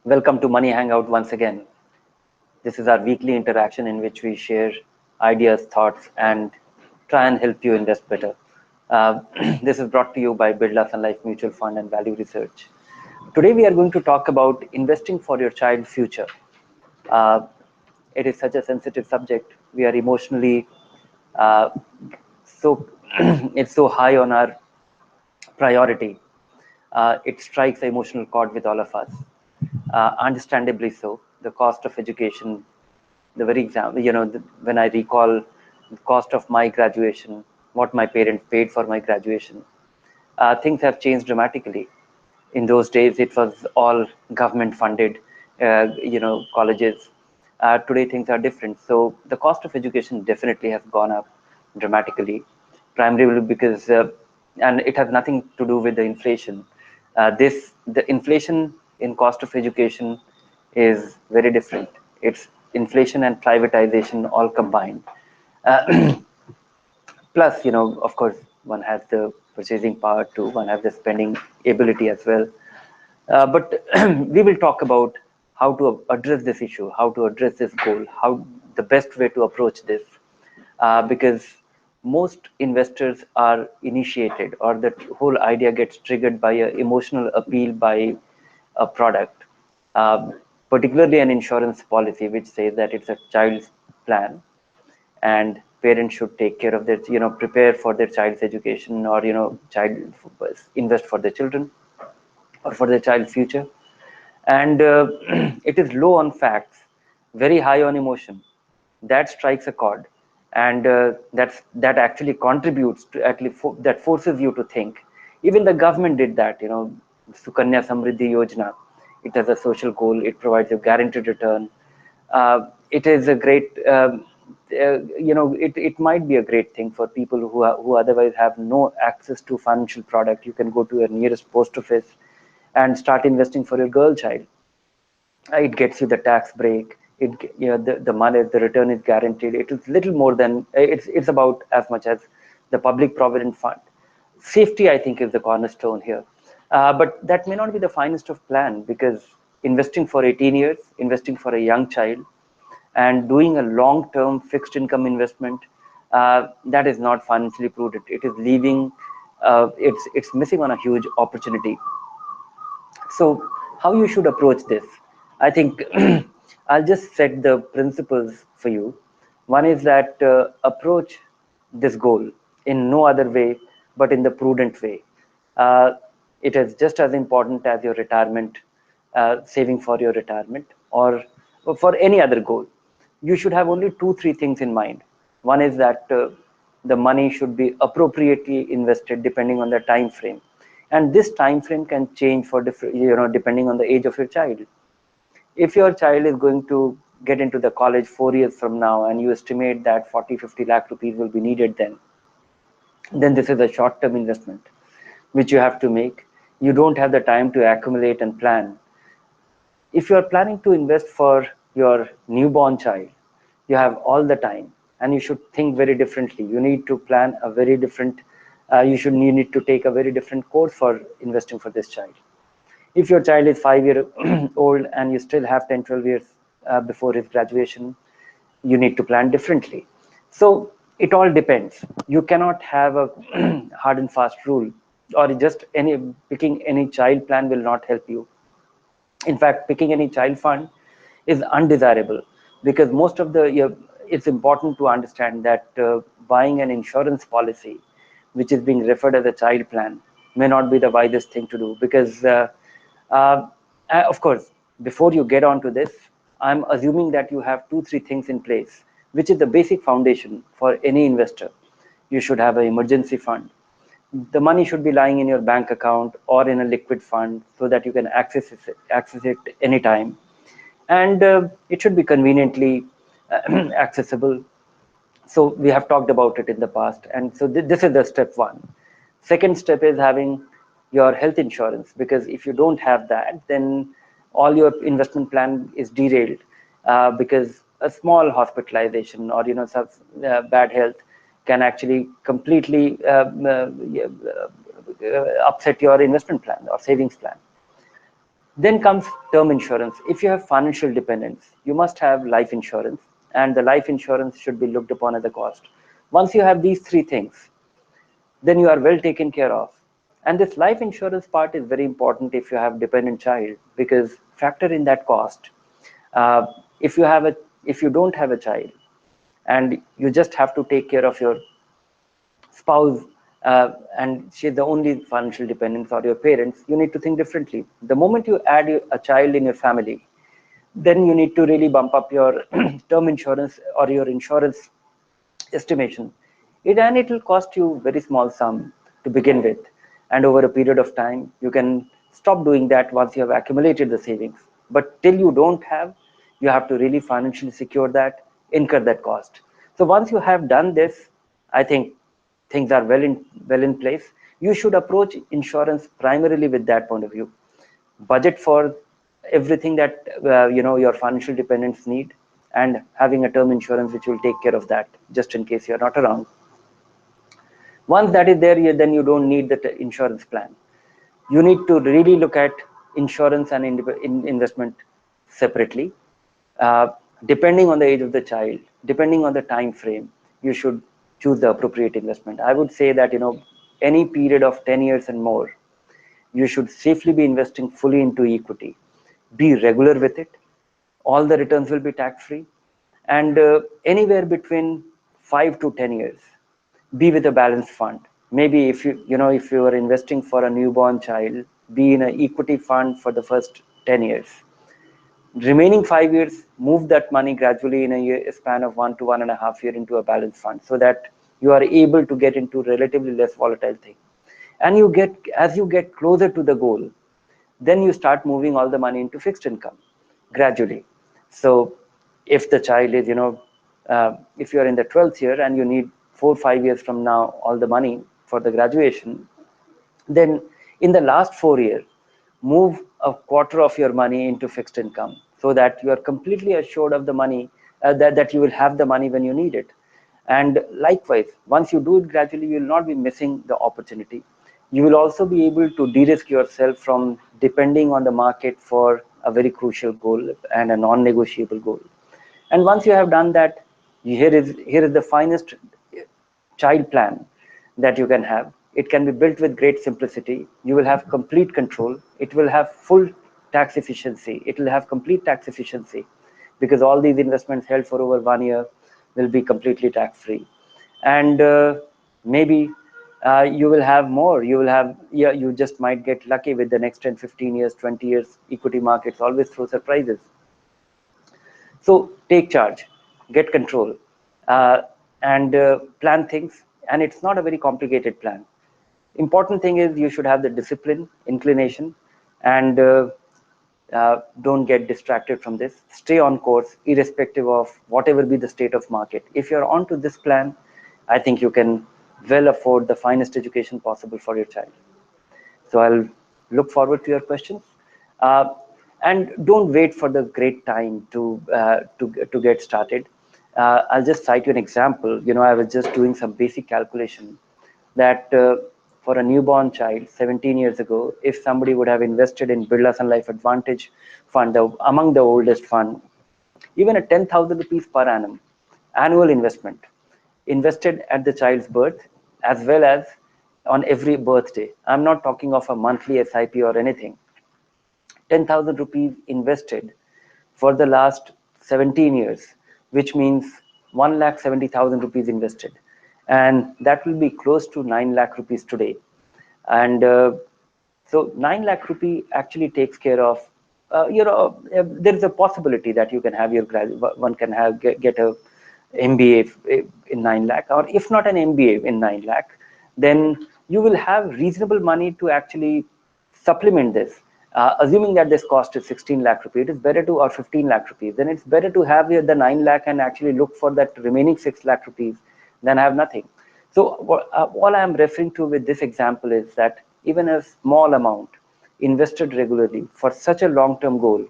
Welcome to Money Hangout once again. This is our weekly interaction in which we share ideas, thoughts, and try and help you invest better. Uh, this is brought to you by Birla Sun Life Mutual Fund and Value Research. Today, we are going to talk about investing for your child's future. Uh, it is such a sensitive subject. We are emotionally uh, so it's so high on our priority. It strikes the emotional chord with all of us. Understandably so. The cost of education, the very example, when I recall the cost of my graduation, what my parents paid for my graduation, things have changed dramatically. In those days, it was all government funded, colleges. Today, things are different. So the cost of education definitely has gone up dramatically, primarily because, and it has nothing to do with the inflation. The inflation in cost of education is very different. It's inflation and privatization all combined. Uh, Plus, of course, one has the purchasing power too, one has the spending ability as well. But we will talk about how to address this issue, how to address this goal, how the best way to approach this. Because most investors are initiated, or the whole idea gets triggered by an emotional appeal by a product, uh, particularly an insurance policy which says that it's a child's plan and parents should take care of their, prepare for their child's education, or child invest for their children or for their child's future. And it is low on facts, very high on emotion. That strikes a chord, and that actually contributes to, at least that forces you to think. Even the government did that, Sukanya Samriddhi Yojana. It has a social goal, it provides a guaranteed return. It is a great, it might be a great thing for people who otherwise have no access to financial product. You can go to your nearest post office and start investing for your girl child. It gets you the tax break. The money, the return is guaranteed. It is little more than, it's about as much as the public provident fund. Safety, I think, is the cornerstone here. But that may not be the finest of plan, because investing for 18 years, investing for a young child, and doing a long-term fixed income investment, that is not financially prudent. It is leaving, it's missing on a huge opportunity. So how you should approach this? I think I'll just set the principles for you. One is that approach this goal in no other way but in the prudent way. Uh, it is just as important as your retirement, saving for your retirement, or for any other goal. You should have only 2 3 things in mind. One is that the money should be appropriately invested depending on the time frame, and this time frame can change for different, depending on the age of your child. If your child is going to get into the college 4 years from now, and you estimate that 40 50 lakh rupees will be needed, then this is a short term investment which you have to make. You don't have the time to accumulate and plan. If you are planning to invest for your newborn child, you have all the time, and you should think very differently. You need to plan a very different, you need to take a very different course for investing for this child. If your child is 5 year old and you still have 10 12 years before his graduation, you need to plan differently. So it all depends. You cannot have a hard and fast rule, or just any picking any child plan will not help you. In fact, picking any child fund is undesirable, because most of the, it's important to understand that buying an insurance policy which is being referred as a child plan may not be the wisest thing to do, because uh, of course, before you get on to this, I'm assuming that you have 2 3 things in place, which is the basic foundation for any investor. You should have an emergency fund. The money should be lying in your bank account or in a liquid fund, so that you can access it anytime, and it should be conveniently accessible. So we have talked about it in the past, and so this is the step one. Second step is having your health insurance, because if you don't have that, then all your investment plan is derailed, because a small hospitalization, or some bad health, can actually completely upset your investment plan or savings plan. Then comes term insurance. If you have financial dependence, you must have life insurance, and the life insurance should be looked upon as a cost. Once you have these three things, then you are well taken care of. And this life insurance part is very important if you have dependent child, because factor in that cost. Uh, if you have a if you don't have a child and you just have to take care of your spouse, and she's the only financial dependence, or your parents, you need to think differently. The moment you add a child in your family, then you need to really bump up your term insurance or your insurance estimation. It will cost you very small sum to begin with, and over a period of time you can stop doing that once you have accumulated the savings. But till you don't have, you have to really financially secure that, incur that cost. So once you have done this, I think things are well in place. You should approach insurance primarily with that point of view. Budget for everything that your financial dependents need, and having a term insurance which will take care of that just in case you're not around. Once that is there, then you don't need the insurance plan. You need to really look at insurance and investment separately. uh, Depending on the age of the child, depending on the time frame, you should choose the appropriate investment. I would say that any period of 10 years and more, you should safely be investing fully into equity. Be regular with it. All the returns will be tax free. And anywhere between 5 to 10 years, be with a balanced fund. Maybe if you are investing for a newborn child, be in an equity fund for the first 10 years. Remaining 5 years, move that money gradually in a span of 1 to 1.5 year into a balanced fund, so that you are able to get into relatively less volatile thing. And as you get closer to the goal, then you start moving all the money into fixed income gradually. So if the child is if you are in the 12th year and you need 4 5 years from now all the money for the graduation, then in the last 4 years, move a quarter of your money into fixed income, so that you are completely assured of the money, that you will have the money when you need it. And likewise, once you do it gradually, you will not be missing the opportunity. You will also be able to de-risk yourself from depending on the market for a very crucial goal and a non-negotiable goal. And once you have done that, here is the finest child plan that you can have. It can be built with great simplicity. You will have complete control. It will have full tax efficiency. It will have complete tax efficiency, because all these investments held for over 1 year will be completely tax free. And maybe you will have more. You will have, yeah, you just might get lucky with the next 10, 15 years, 20 years. Equity markets always throw surprises. So take charge, get control, uh, and plan things. And it's not a very complicated plan. Important thing is you should have the discipline, inclination, and don't get distracted from this. Stay on course, irrespective of whatever be the state of market. If you're onto this plan, I think you can well afford the finest education possible for your child. So I'll look forward to your questions. Uh, and don't wait for the great time to get started. I'll just cite you an example. I was just doing some basic calculation that for a newborn child 17 years ago, if somebody would have invested in Birla Sun Life Advantage fund, among the oldest fund, even a 10,000 rupees per annum annual investment, invested at the child's birth as well as on every birthday. I'm not talking of a monthly SIP or anything. 10,000 rupees invested for the last 17 years, which means 1,70,000 rupees invested. And that will be close to 9 lakh rupees today. And so 9 lakh rupee actually takes care of, there is a possibility that you can have one can have get a MBA in 9 lakh, or if not an MBA in 9 lakh, then you will have reasonable money to actually supplement this. Assuming that this cost is 16 lakh rupees, it is better to, or 15 lakh rupees, then it's better to have the 9 lakh and actually look for that remaining 6 lakh rupees than have nothing. So what I am referring to with this example is that even a small amount invested regularly for such a long-term goal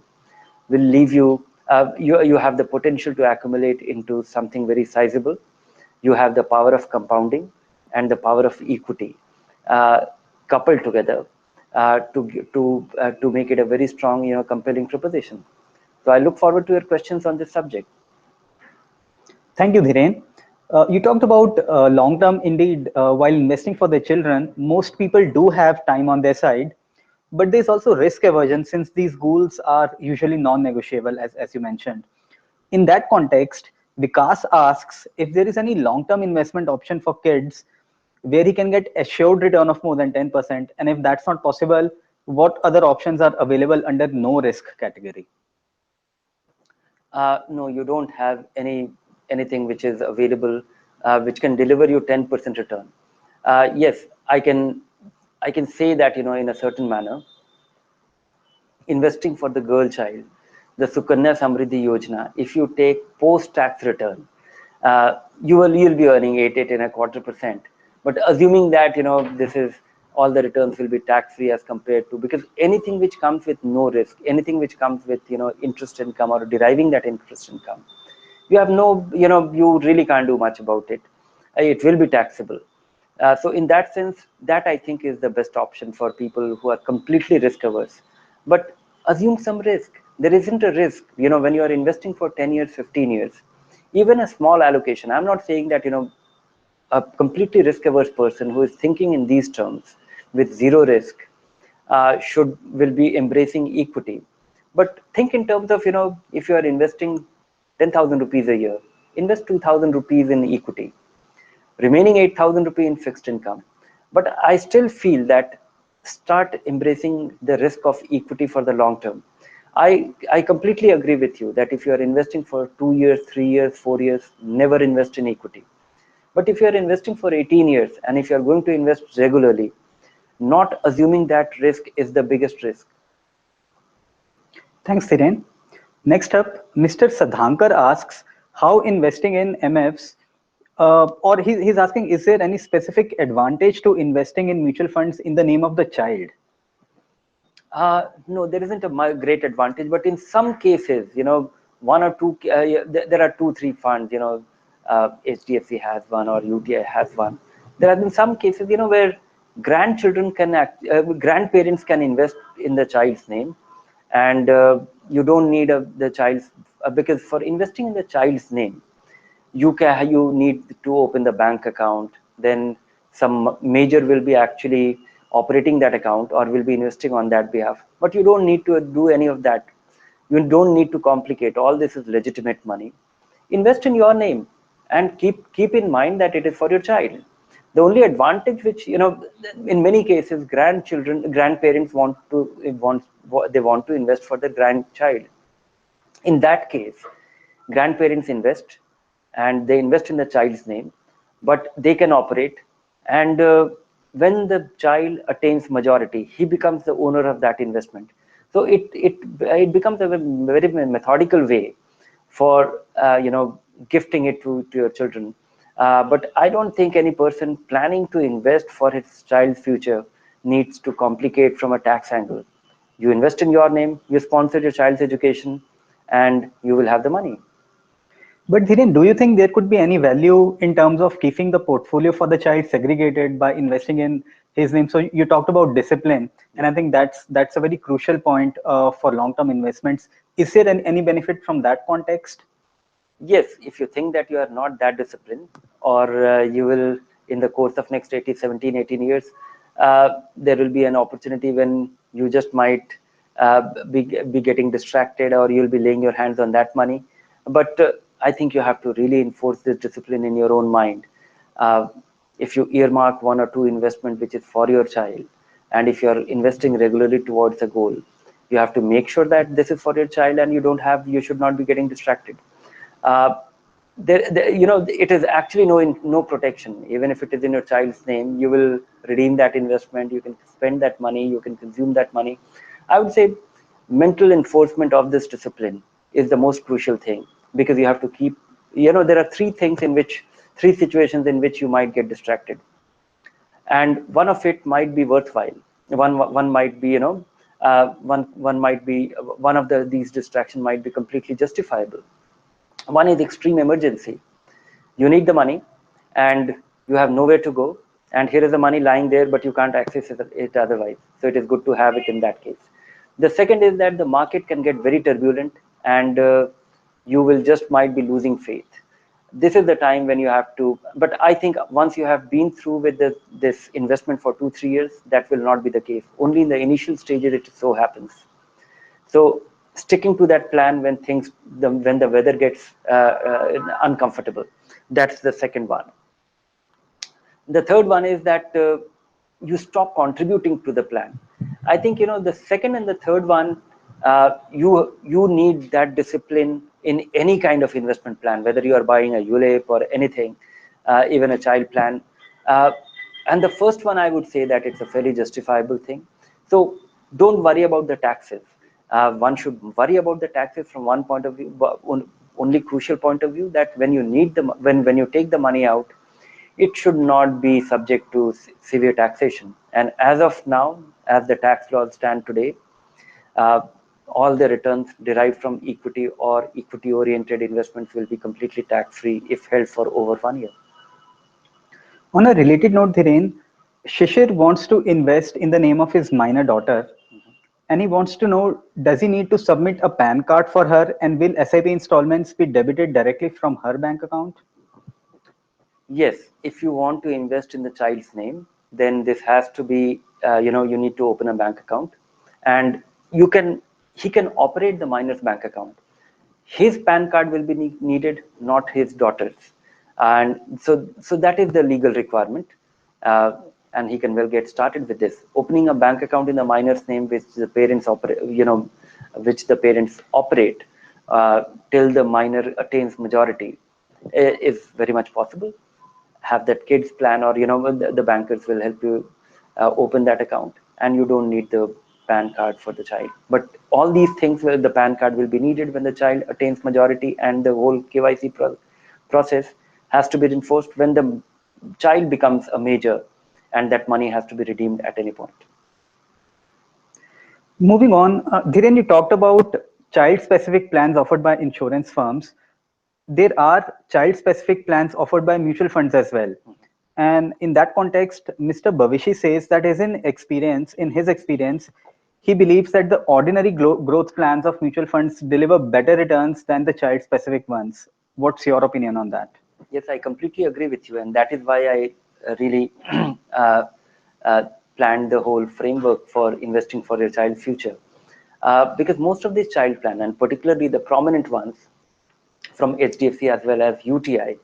will leave you have the potential to accumulate into something very sizable. You have the power of compounding and the power of equity, uh, coupled together. to make it a very strong, compelling proposition. So I look forward to your questions on this subject. Thank you, Dhiren. You talked about long term. Indeed, while investing for their children, most people do have time on their side, but there's also risk aversion since these goals are usually non negotiable, as you mentioned. In that context, Vikas asks if there is any long term investment option for kids where he can get assured return of more than 10%. And if that's not possible, what other options are available under no risk category? No, you don't have anything which is available, which can deliver you 10% return. Yes, I can say that, in a certain manner, investing for the girl child, the Sukanya Samriddhi Yojana, if you take post-tax return, you'll be earning 8.25%. But assuming that, this is all the returns will be tax-free as compared to, because anything which comes with no risk, anything which comes with, interest income or deriving that interest income, you have no, you really can't do much about it. It will be taxable. So in that sense, that I think is the best option for people who are completely risk averse. But assume some risk. There isn't a risk, when you are investing for 10 years, 15 years, even a small allocation. I'm not saying that, a completely risk averse person who is thinking in these terms with zero risk will be embracing equity. But think in terms of, if you are investing 10,000 rupees a year, invest 2,000 rupees in equity, remaining 8,000 rupees in fixed income. But I still feel that start embracing the risk of equity for the long term. I completely agree with you that if you are investing for 2 years, 3 years, 4 years, never invest in equity. But if you are investing for 18 years and if you are going to invest regularly, not assuming that risk is the biggest risk. Thanks, Dhiren. Next up, Mr. Sadhankar asks how investing in MFs, or he's asking, is there any specific advantage to investing in mutual funds in the name of the child? No, there isn't a great advantage, but in some cases, one or two, yeah, there are 2, 3 funds, HDFC has one or UTI has one. There have been some cases, where grandparents can invest in the child's name, and you don't need the child's, because for investing in the child's name, you need to open the bank account, then some major will be actually operating that account or will be investing on that behalf, but you don't need to do any of that. You don't need to complicate. All this is legitimate money. Invest in your name and keep in mind that it is for your child. The only advantage which, in many cases, grandparents want to invest for their grandchild. In that case, grandparents invest and they invest in the child's name, but they can operate. And when the child attains majority, he becomes the owner of that investment. So it becomes a very methodical way for gifting it to your children. But I don't think any person planning to invest for his child's future needs to complicate from a tax angle. You invest in your name, you sponsor your child's education, and you will have the money. But Dhiren, do you think there could be any value in terms of keeping the portfolio for the child segregated by investing in his name? So you talked about discipline, and I think that's a very crucial point for long-term investments. Is there any benefit from that context? Yes, if you think that you are not that disciplined, or you will, in the course of next 18, 17, 18 years, there will be an opportunity when you just might be getting distracted, or you'll be laying your hands on that money. But I think you have to really enforce this discipline in your own mind. Uh, if you earmark 1 or 2 investment which is for your child, and if you're investing regularly towards a goal, you have to make sure that this is for your child, and you should not be getting distracted. uh, it is actually no protection. Even if it is in your child's name, you will redeem that investment, you can spend that money, you can consume that money. I would say mental enforcement of this discipline is the most crucial thing, because you have to keep, there are three situations in which you might get distracted, and one of it might be worthwhile. One might be, one might be, one of these distraction might be completely justifiable. One is extreme emergency. You need the money and you have nowhere to go. and here is the money lying there, but you can't access it otherwise. So it is good to have it in that case. The second is that the market can get very turbulent, and you will just might be losing faith. This is the time when you have to, but I think once you have been through with this investment for 2 3 years, that will not be the case. Only in the initial stages it so happens. So sticking to that plan when when the weather gets uncomfortable, that's the second one. The third one is that you stop contributing to the plan. I think, the second and the third one, you need that discipline in any kind of investment plan, whether you are buying a ULIP or anything, even a child plan. uh, and the first one, I would say that it's a fairly justifiable thing. So don't worry about the taxes. One should worry about the taxes from one point of view, but only crucial point of view, that when you need the when you take the money out, it should not be subject to severe taxation. And as of now, as the tax laws stand today, uh, all the returns derived from equity or equity oriented investments will be completely tax free if held for over 1 year. On a related note, Dhiren, Shishir wants to invest in the name of his minor daughter, and he wants to know, does he need to submit a PAN card for her, and will SIP installments be debited directly from her bank account? Yes, if you want to invest in the child's name, then this has to be, you need to open a bank account, and he can operate the minor's bank account. His PAN card will be needed, not his daughter's. And so that is the legal requirement. Uh, and he can well get started with this. Opening a bank account in the minor's name, which the parents operate, till the minor attains majority, is very much possible. Have that kids plan, or the bankers will help you open that account, and you don't need the PAN card for the child. But all these things, the PAN card will be needed when the child attains majority, and the whole KYC process has to be enforced when the child becomes a major, and that money has to be redeemed at any point. Moving on, Dhiren, you talked about child-specific plans offered by insurance firms. There are child-specific plans offered by mutual funds as well. And in that context, Mr. Bhavishi says that in his experience, he believes that the ordinary growth plans of mutual funds deliver better returns than the child-specific ones. What's your opinion on that? Yes, I completely agree with you, and that is why I really uh, uh, planned the whole framework for investing for your child's future. Because most of these child plan, and particularly the prominent ones from HDFC as well as UTI,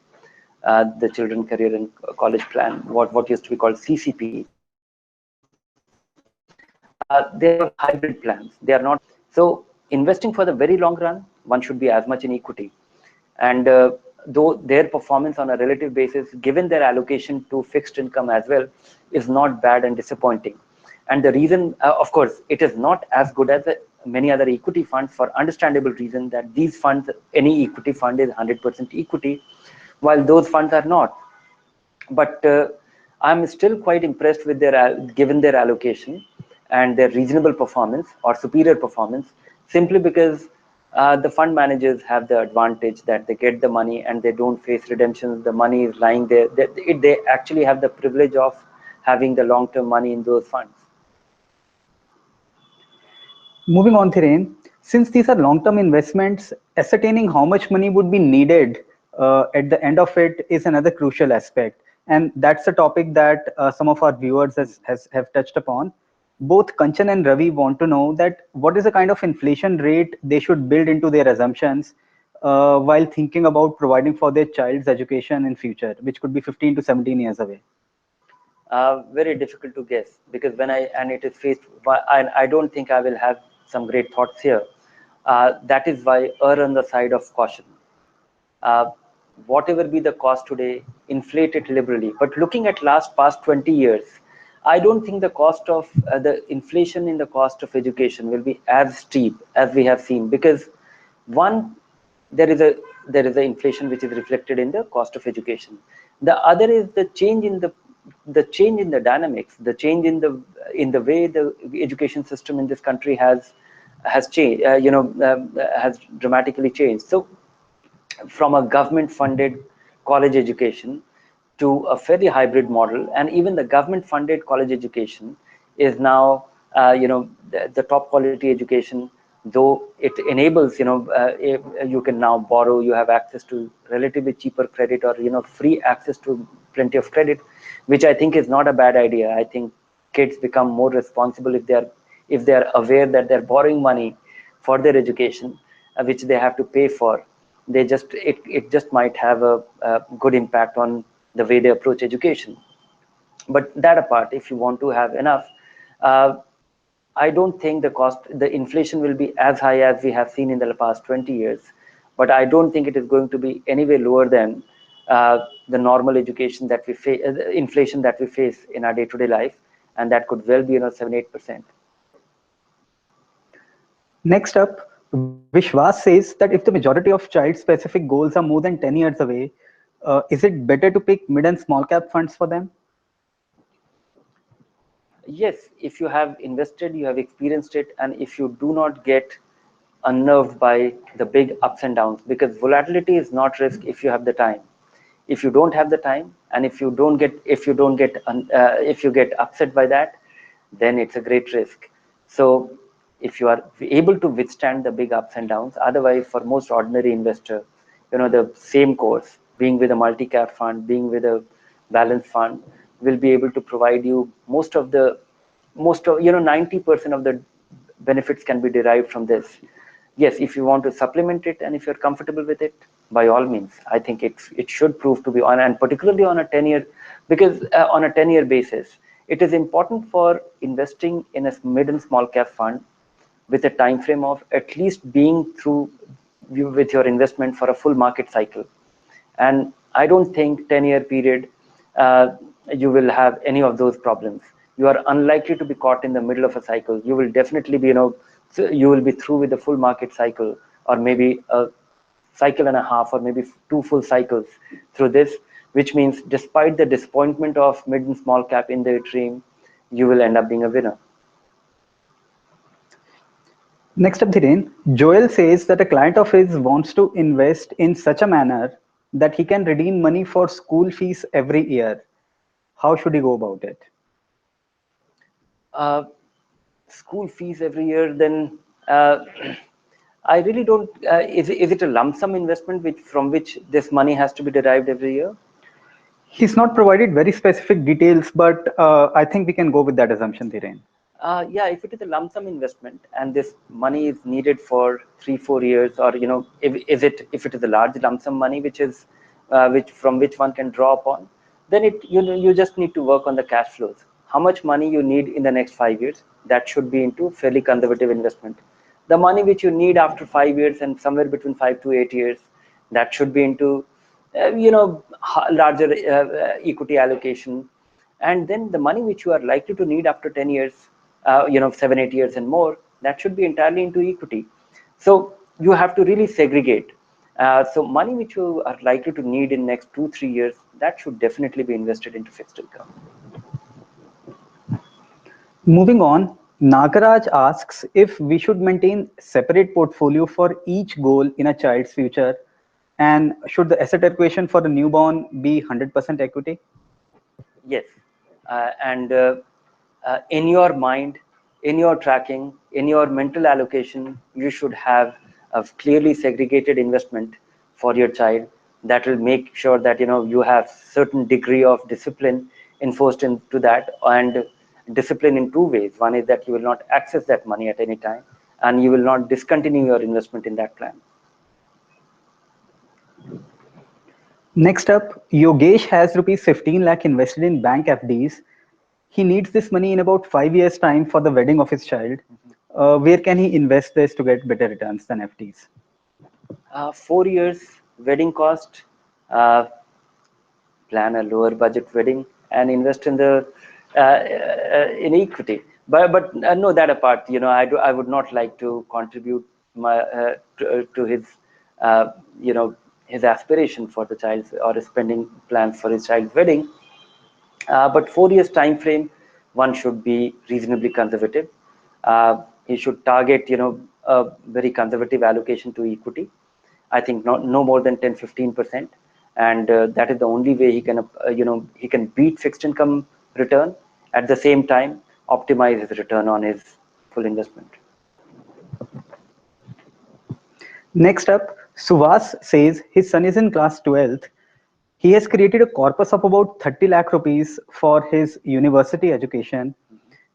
the Children Career and College Plan, what used to be called CCP, they are all hybrid plans. They are not. So investing for the very long run, one should be as much in equity. And though their performance on a relative basis, given their allocation to fixed income as well, is not bad and disappointing. And the reason, of course, it is not as good as many other equity funds, for understandable reason, that these funds, any equity fund is 100% equity, while those funds are not. But I'm still quite impressed with their, given their allocation and their reasonable performance or superior performance, simply because the fund managers have the advantage that they get the money and they don't face redemptions. The money is lying there. They actually have the privilege of having the long-term money in those funds. Moving on, Thiren, since these are long-term investments, ascertaining how much money would be needed at the end of it is another crucial aspect. And that's a topic that some of our viewers have touched upon. Both Kanchan and Ravi want to know that what is the kind of inflation rate they should build into their assumptions while thinking about providing for their child's education in future, which could be 15 to 17 years away. Very difficult to guess, because and it is faced by, I don't think I will have some great thoughts here. That is why err on the side of caution. Uh, Whatever be the cost today, inflate it liberally. But looking at past 20 years, I don't think the cost of the inflation in the cost of education will be as steep as we have seen, because one, there is a inflation which is reflected in the cost of education. The other is the change in the dynamics, the change in the way the education system in this country has changed, has dramatically changed. So from a government funded college education to a fairly hybrid model, and even the government funded college education is now the top quality education, though it enables you can now borrow, you have access to relatively cheaper credit, or free access to plenty of credit, which I think is not a bad idea. I think kids become more responsible if they are aware that they're borrowing money for their education, which they have to pay for. It just might have a good impact on the way they approach education. But that apart, if you want to have enough, uh, I don't think the inflation will be as high as we have seen in the past 20 years, but I don't think it is going to be anyway lower than the normal education that we face, inflation that we face in our day-to-day life, and that could well be 7-8%. Next up, Vishwas says that if the majority of child-specific goals are more than 10 years away, is it better to pick mid and small cap funds for them? Yes, if you have invested, you have experienced it, and if you do not get unnerved by the big ups and downs, because volatility is not risk if you have the time. If you don't have the time, and if you get upset by that, then it's a great risk. So if you are able to withstand the big ups and downs, otherwise for most ordinary investor, the same course, being with a multi-cap fund, being with a balanced fund, will be able to provide you most of 90% of the benefits can be derived from this. Yes, if you want to supplement it and if you're comfortable with it, by all means, I think it should prove to be on, and particularly on a 10-year, because on a 10-year basis, it is important for investing in a mid and small cap fund with a time frame of at least being through with your investment for a full market cycle. And I don't think 10-year period uh, you will have any of those problems. You are unlikely to be caught in the middle of a cycle. You will definitely be, you will be through with the full market cycle, or maybe a cycle and a half, or maybe two full cycles through this, which means despite the disappointment of mid and small cap in their dream, you will end up being a winner. Next up, Dhiren, Joel says that a client of his wants to invest in such a manner that he can redeem money for school fees every year. How should he go about it? Uh, School fees every year, then uh, I really don't. Is it a lump sum investment from which this money has to be derived every year? He's not provided very specific details, but I think we can go with that assumption, Dhiren. Yeah, if it is a lump sum investment and this money is needed for 3-4 years, or if it is a large lump sum money which from which one can draw upon, then you just need to work on the cash flows. How much money you need in the next 5 years, that should be into fairly conservative investment. The money which you need after 5 years and somewhere between 5 to 8 years, that should be into larger equity allocation. And then the money which you are likely to need after 10 years, 7-8 years and more, that should be entirely into equity. So you have to really segregate. So money which you are likely to need in next 2-3 years, that should definitely be invested into fixed income. Moving on, Nagaraj asks if we should maintain separate portfolio for each goal in a child's future, and should the asset equation for the newborn be 100% equity? Yes, and in your mind, in your tracking, in your mental allocation, you should have a clearly segregated investment for your child that will make sure that you have certain degree of discipline enforced into that, and discipline in two ways. One is that you will not access that money at any time, and you will not discontinue your investment in that plan. Next up, Yogesh has rupees 15 lakh invested in bank FDs. He needs this money in about 5 years' time for the wedding of his child. Where can he invest this to get better returns than FDs? 4 years wedding cost. Uh, Plan a lower budget wedding and invest in equity. But no, that apart, I would not like to contribute to his uh, you know his aspiration for the child's, or his spending plans for his child's wedding. But 4 years time frame, one should be reasonably conservative. He should target a very conservative allocation to equity. I think no more than 10-15%. and that is the only way he can he can beat fixed income return, at the same time optimize his return on his full investment. Next up, Suvas says his son is in class 12th. He has created a corpus of about 30 lakh rupees for his university education.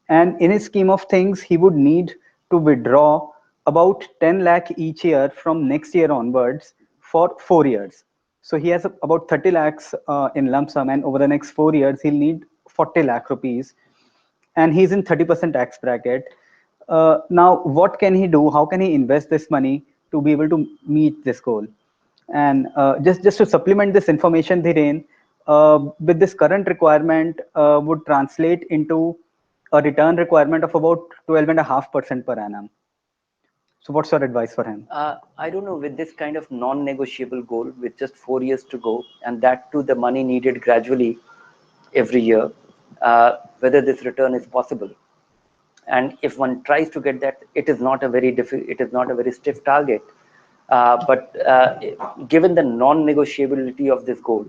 And in his scheme of things, he would need to withdraw about 10 lakh each year from next year onwards for 4 years. So he has about 30 lakhs in lump sum, and over the next 4 years, he'll need 40 lakh rupees. And he's in 30% tax bracket. Now, what can he do? How can he invest this money to be able to meet this goal? And just to supplement this information, Dhiren, with this current requirement would translate into a return requirement of about 12.5% per annum. So what's your advice for him? I don't know, with this kind of non-negotiable goal with just 4 years to go, and that too the money needed gradually every year, whether this return is possible. And if one tries to get that, it is not a very stiff target. But given the non-negotiability of this goal,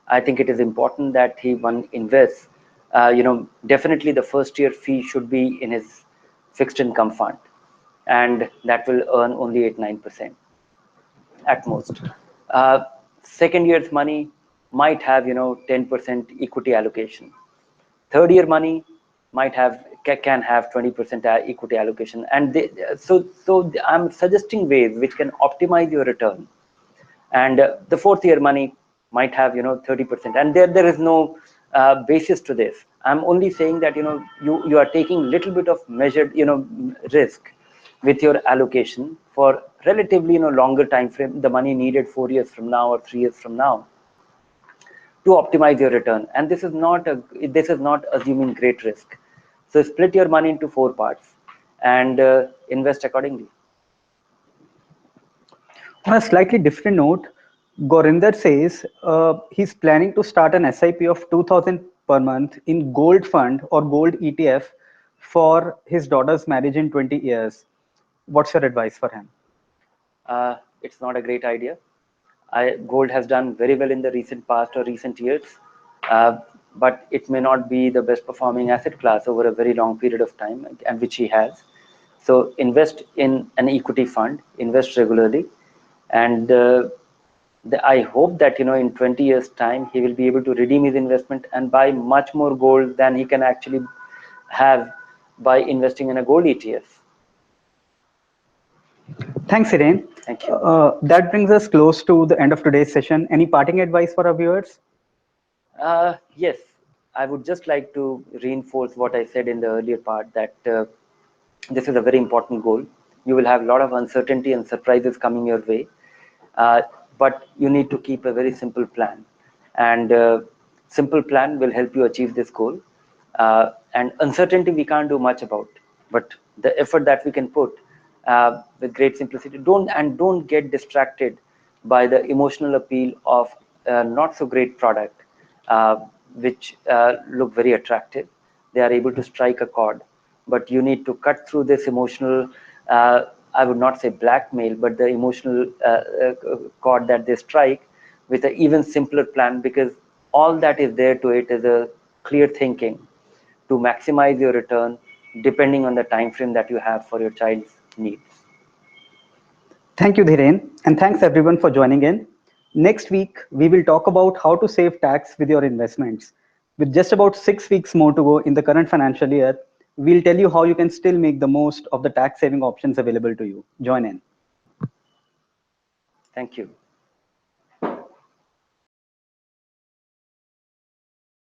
I think it is important that one invests. Definitely the first year fee should be in his fixed income fund, and that will earn only 8-9% at most. Second year's money might have 10% equity allocation. Third year money might have can have 20% equity allocation, and so I'm suggesting ways which can optimize your return. And the fourth year money might have 30%, and there is no basis to this. I'm only saying that you are taking little bit of measured risk with your allocation for relatively longer time frame, the money needed 4 years from now or 3 years from now, to optimize your return. And this is not assuming great risk. So split your money into 4 parts and invest accordingly. On a slightly different note, Gorinder says he's planning to start an SIP of 2,000 per month in gold fund or gold ETF for his daughter's marriage in 20 years. What's your advice for him? It's not a great idea. Gold has done very well in the recent past or recent years, but it may not be the best performing asset class over a very long period of time, and which he has. So invest in an equity fund, invest regularly, and I hope that in 20 years time he will be able to redeem his investment and buy much more gold than he can actually have by investing in a gold ETF. Thanks, Hiren. Thank you. That brings us close to the end of today's session. Any parting advice for our viewers? Yes, I would just like to reinforce what I said in the earlier part, that this is a very important goal. You will have a lot of uncertainty and surprises coming your way, but you need to keep a very simple plan, and simple plan will help you achieve this goal. And uncertainty we can't do much about, but the effort that we can put with great simplicity. Don't get distracted by the emotional appeal of not so great product, which look very attractive. They are able to strike a chord, but you need to cut through this emotional, I would not say blackmail, but the emotional chord that they strike with an even simpler plan, because all that is there to it is a clear thinking to maximize your return depending on the time frame that you have for your child's needs. Thank you, Dhiren, and thanks everyone for joining in. Next week, we will talk about how to save tax with your investments. With just about 6 weeks more to go in the current financial year, we'll tell you how you can still make the most of the tax saving options available to you. Join in. Thank you.